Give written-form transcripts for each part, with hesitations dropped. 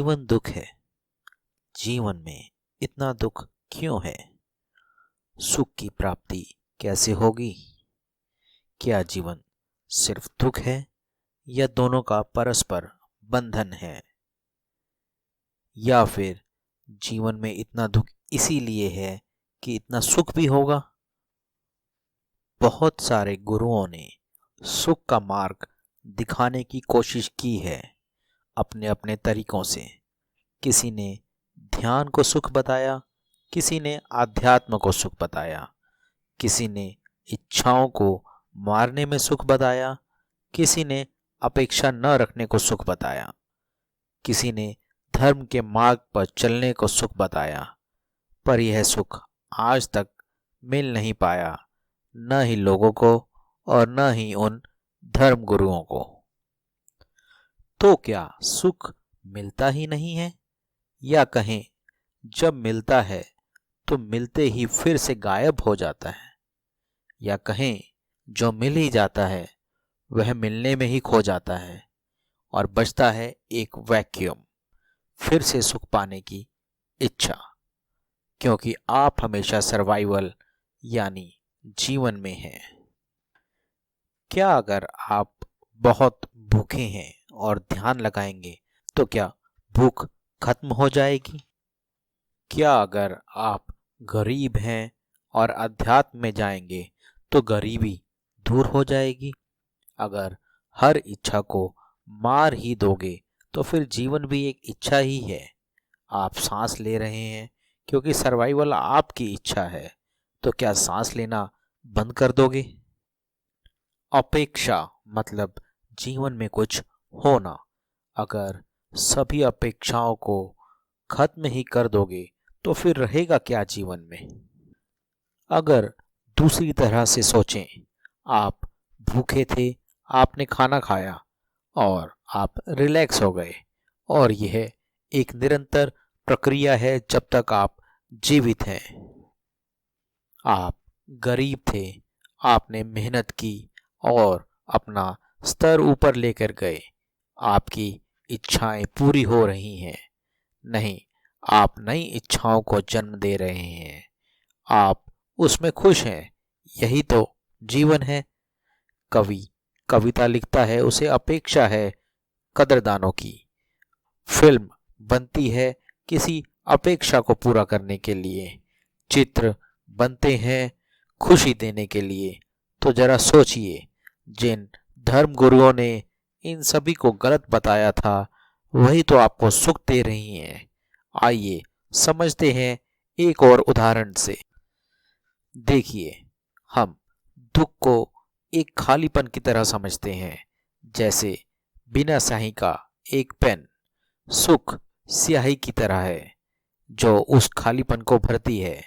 जीवन दुख है। जीवन में इतना दुख क्यों है? सुख की प्राप्ति कैसे होगी? क्या जीवन सिर्फ दुख है या दोनों का परस्पर बंधन है? या फिर जीवन में इतना दुख इसीलिए है कि इतना सुख भी होगा? बहुत सारे गुरुओं ने सुख का मार्ग दिखाने की कोशिश की है अपने अपने तरीकों से। किसी ने ध्यान को सुख बताया, किसी ने आध्यात्म को सुख बताया, किसी ने इच्छाओं को मारने में सुख बताया, किसी ने अपेक्षा न रखने को सुख बताया, किसी ने धर्म के मार्ग पर चलने को सुख बताया। पर यह सुख आज तक मिल नहीं पाया, न ही लोगों को और न ही उन धर्म गुरुओं को। तो क्या सुख मिलता ही नहीं है? या कहें जब मिलता है तो मिलते ही फिर से गायब हो जाता है? या कहें जो मिल ही जाता है वह मिलने में ही खो जाता है और बचता है एक वैक्यूम, फिर से सुख पाने की इच्छा। क्योंकि आप हमेशा सर्वाइवल यानी जीवन में हैं। क्या अगर आप बहुत भूखे हैं और ध्यान लगाएंगे तो क्या भूख खत्म हो जाएगी? क्या अगर आप गरीब हैं और अध्यात्म में जाएंगे तो गरीबी दूर हो जाएगी? अगर हर इच्छा को मार ही दोगे तो फिर जीवन भी एक इच्छा ही है। आप सांस ले रहे हैं क्योंकि सर्वाइवल आपकी इच्छा है, तो क्या सांस लेना बंद कर दोगे? अपेक्षा मतलब जीवन में कुछ होना। अगर सभी अपेक्षाओं को खत्म ही कर दोगे तो फिर रहेगा क्या जीवन में? अगर दूसरी तरह से सोचें, आप भूखे थे, आपने खाना खाया और आप रिलैक्स हो गए, और यह एक निरंतर प्रक्रिया है जब तक आप जीवित हैं। आप गरीब थे, आपने मेहनत की और अपना स्तर ऊपर लेकर गए, आपकी इच्छाएं पूरी हो रही हैं। नहीं, आप नई इच्छाओं को जन्म दे रहे हैं, आप उसमें खुश हैं। यही तो जीवन है। कवि कविता लिखता है, उसे अपेक्षा है कदरदानों की। फिल्म बनती है किसी अपेक्षा को पूरा करने के लिए, चित्र बनते हैं खुशी देने के लिए। तो जरा सोचिए, जिन धर्म गुरुओं ने इन सभी को गलत बताया था वही तो आपको सुख दे रही हैं। आइए समझते हैं एक और उदाहरण से। देखिए, हम दुख को एक खालीपन की तरह समझते हैं, जैसे बिना स्याही का एक पेन। सुख स्याही की तरह है जो उस खालीपन को भरती है।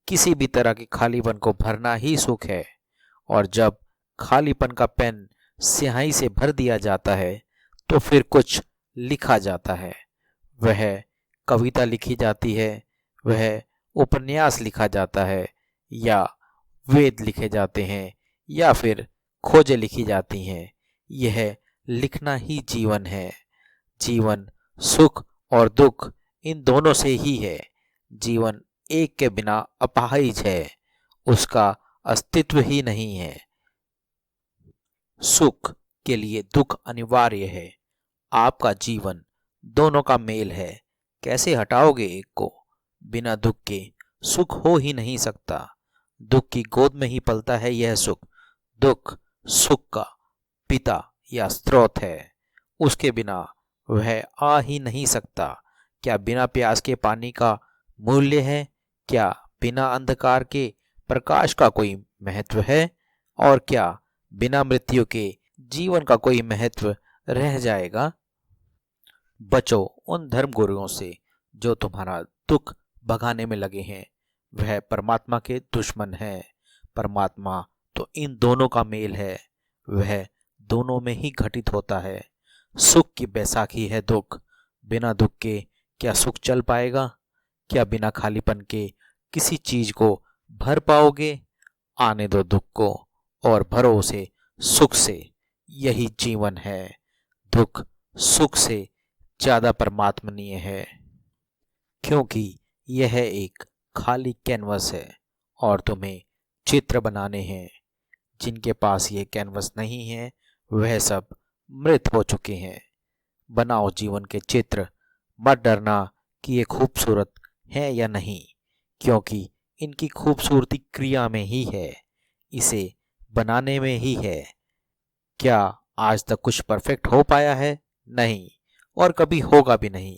किसी भी तरह के खालीपन को भरना ही सुख है। और जब खालीपन का पेन स्याही से भर दिया जाता है तो फिर कुछ लिखा जाता है। वह कविता लिखी जाती है, वह उपन्यास लिखा जाता है, या वेद लिखे जाते हैं, या फिर खोजें लिखी जाती हैं। यह लिखना ही जीवन है। जीवन सुख और दुख इन दोनों से ही है। जीवन एक के बिना अपाहिज है, उसका अस्तित्व ही नहीं है। सुख के लिए दुख अनिवार्य है। आपका जीवन दोनों का मेल है। कैसे हटाओगे एक को? बिना दुख के सुख हो ही नहीं सकता। दुख की गोद में ही पलता है यह सुख। दुख सुख का पिता या स्रोत है, उसके बिना वह आ ही नहीं सकता। क्या बिना प्यास के पानी का मूल्य है? क्या बिना अंधकार के प्रकाश का कोई महत्व है? और क्या बिना मृत्यु के जीवन का कोई महत्व रह जाएगा? बचो उन धर्म गुरुओं से जो तुम्हारा दुख भगाने में लगे हैं। वह परमात्मा के दुश्मन है। परमात्मा तो इन दोनों का मेल है, वह दोनों में ही घटित होता है। सुख की बैसाखी है दुख। बिना दुख के क्या सुख चल पाएगा? क्या बिना खालीपन के किसी चीज को भर पाओगे? आने दो दुख को और भरो उसे सुख से। यही जीवन है। दुख सुख से ज़्यादा परमात्मनीय है, क्योंकि यह एक खाली कैनवस है और तुम्हें चित्र बनाने हैं। जिनके पास ये कैनवस नहीं है वह सब मृत हो चुके हैं। बनाओ जीवन के चित्र, मत डरना कि ये खूबसूरत है या नहीं, क्योंकि इनकी खूबसूरती क्रिया में ही है, इसे बनाने में ही है। क्या आज तक कुछ परफेक्ट हो पाया है? नहीं, और कभी होगा भी नहीं।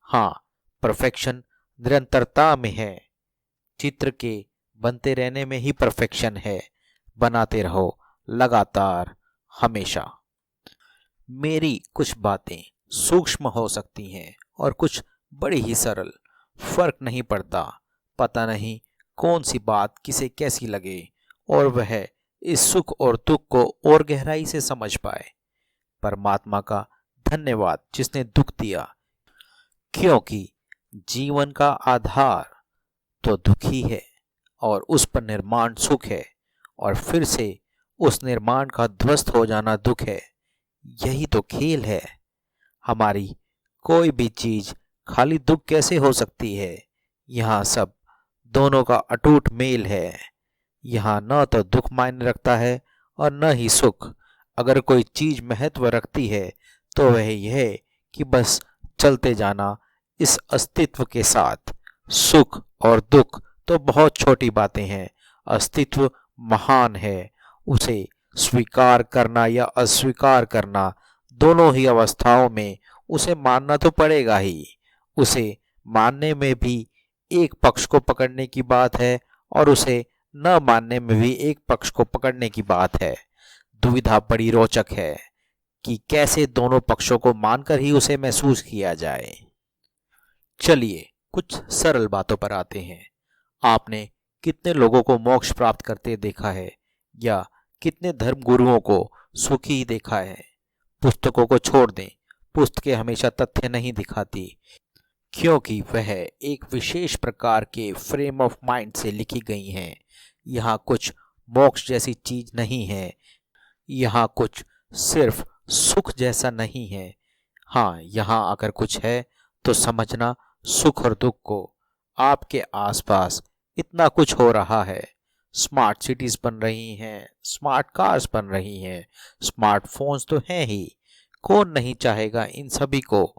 हाँ, परफेक्शन निरंतरता में है। चित्र के बनते रहने में ही परफेक्शन है। बनाते रहो लगातार, हमेशा। मेरी कुछ बातें सूक्ष्म हो सकती हैं और कुछ बड़ी ही सरल, फर्क नहीं पड़ता। पता नहीं कौन सी बात किसे कैसी लगे और वह इस सुख और दुख को और गहराई से समझ पाए। परमात्मा का धन्यवाद जिसने दुख दिया, क्योंकि जीवन का आधार तो दुख ही है और उस पर निर्माण सुख है, और फिर से उस निर्माण का ध्वस्त हो जाना दुख है। यही तो खेल है। हमारी कोई भी चीज खाली दुख कैसे हो सकती है? यहाँ सब दोनों का अटूट मेल है। यहाँ न तो दुख मायने रखता है और न ही सुख। अगर कोई चीज महत्व रखती है तो वह यह कि बस चलते जाना इस अस्तित्व के साथ। सुख और दुख तो बहुत छोटी बातें हैं, अस्तित्व महान है। उसे स्वीकार करना या अस्वीकार करना, दोनों ही अवस्थाओं में उसे मानना तो पड़ेगा ही। उसे मानने में भी एक पक्ष को पकड़ने की बात है और उसे न मानने में भी एक पक्ष को पकड़ने की बात है। दुविधा बड़ी रोचक है कि कैसे दोनों पक्षों को मानकर ही उसे महसूस किया जाए। चलिए कुछ सरल बातों पर आते हैं। आपने कितने लोगों को मोक्ष प्राप्त करते देखा है, या कितने धर्म गुरुओं को सुखी देखा है? पुस्तकों को छोड़ दें, पुस्तकें हमेशा तथ्य नहीं दिखाती, क्योंकि वह एक विशेष प्रकार के फ्रेम ऑफ माइंड से लिखी गई हैं। यहाँ कुछ मोक्ष जैसी चीज नहीं है, यहाँ कुछ सिर्फ सुख जैसा नहीं है। हाँ, यहाँ अगर कुछ है तो समझना सुख और दुख को। आपके आसपास इतना कुछ हो रहा है। स्मार्ट सिटीज बन रही हैं, स्मार्ट कार्स बन रही हैं, स्मार्टफोन्स तो हैं ही। कौन नहीं चाहेगा इन सभी को?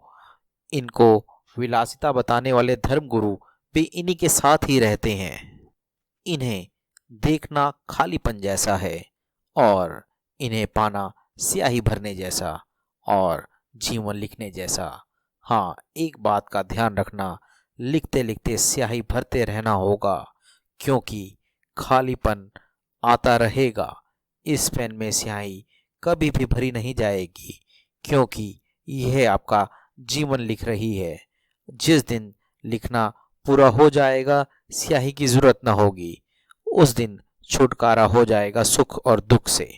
इनको विलासिता बताने वाले धर्मगुरु भी इन्हीं के साथ ही रहते हैं। इन्हें देखना खालीपन जैसा है और इन्हें पाना स्याही भरने जैसा और जीवन लिखने जैसा। हाँ, एक बात का ध्यान रखना, लिखते लिखते स्याही भरते रहना होगा, क्योंकि खालीपन आता रहेगा। इस पेन में स्याही कभी भी भरी नहीं जाएगी, क्योंकि यह आपका जीवन लिख रही है। जिस दिन लिखना पूरा हो जाएगा, स्याही की जरूरत न होगी। उस दिन छुटकारा हो जाएगा सुख और दुख से।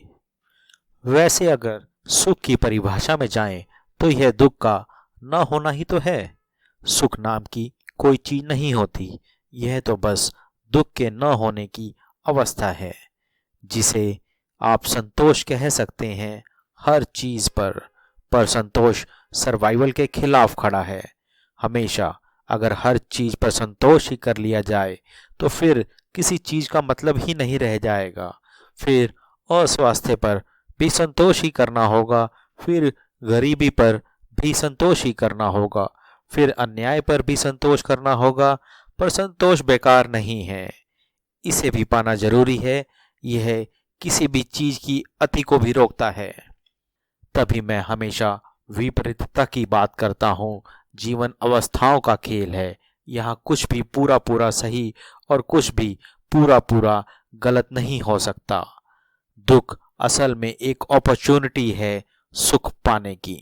वैसे अगर सुख की परिभाषा में जाएं तो यह दुख का न होना ही तो है। सुख नाम की कोई चीज नहीं होती, यह तो बस दुख के न होने की अवस्था है, जिसे आप संतोष कह सकते हैं हर चीज पर संतोष सर्वाइवल के खिलाफ खड़ा है। हमेशा अगर हर चीज पर संतोष ही कर लिया जाए तो फिर किसी चीज का मतलब ही नहीं रह जाएगा। फिर अस्वास्थ्य पर भी संतोष ही करना होगा, फिर गरीबी पर भी संतोष ही करना होगा, फिर अन्याय पर भी संतोष करना होगा। पर संतोष बेकार नहीं है, इसे भी पाना जरूरी है। यह किसी भी चीज की अति को भी रोकता है। तभी मैं हमेशा विपरीतता की बात करता हूँ। जीवन अवस्थाओं का खेल है। यहाँ कुछ भी पूरा पूरा सही और कुछ भी पूरा पूरा गलत नहीं हो सकता। दुख असल में एक अपॉर्चुनिटी है सुख पाने की।